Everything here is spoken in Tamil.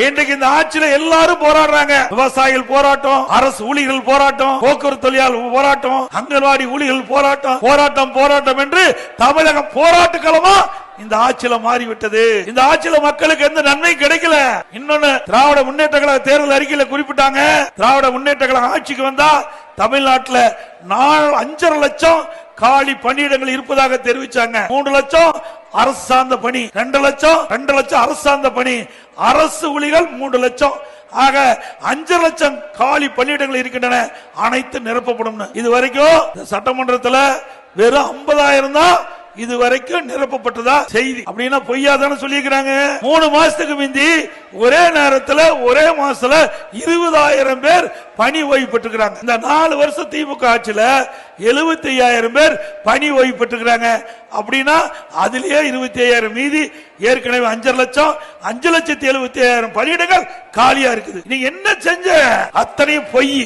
இன்றைக்கு இந்த ஆட்சியில எல்லாரும் போராடுறாங்க. விவசாயிகள் போராட்டம், அரசு ஊழியர்கள் போராட்டம், போக்குவரத்து தொழிலாளர் போராட்டம், அங்கன்வாடி ஊழியர்கள் போராட்டம், போராட்டம் போராட்டம் என்று தமிழகம் போராட்ட களமா இந்த ஆட்சியில மாறிவிட்டது. இந்த ஆட்சியில மக்களுக்கு எந்த நன்மை கிடைக்கல. இன்னொன்னு, திராவிட முன்னேற்ற கழக தேர்தல் அறிக்கையில குறிப்பிட்டாங்க, திராவிட முன்னேற்ற கழகம் ஆட்சிக்கு வந்தா தமிழ்நாட்டில் 5.5 லட்சம் காலி பணியிடங்கள் இருப்பதாக தெரிவிச்சாங்க. 3 லட்சம் அரசு சார்ந்த பணி, 2 லட்சம் அரசு சார்ந்த பணி, அரசு ஊழியர்கள் 3 லட்சம், ஆக 5 லட்சம் காலி பணியிடங்கள் இருக்கின்றன, அனைத்து நிரப்பப்படும். இது வரைக்கும் சட்டமன்றத்தில் வெறும் 50,000 தான் இது வரைக்கும் நிரப்பப்பட்டதா செய்தி. அப்படின்னா பொய்யாதான சொல்லிக்கிறாங்க. 3 மாசத்துக்கு முந்தி ஒரே நேரத்தில் ஒரே மாசத்துல 20,000 பேர் பணி ஓய்வு பெற்றுக்கிறாங்க. இந்த 4 வருஷம் திமுக ஆட்சியில 75,000 பேர் பணி ஓய்வு பெற்றுக்கிறாங்க. அப்படின்னா அதுலயே 25,000 மீதி ஏற்கனவே 5 லட்சம் 5,75,000 பணியிடங்கள் காலியா இருக்குது. நீங்க என்ன செஞ்ச? அத்தனையும் பொய்.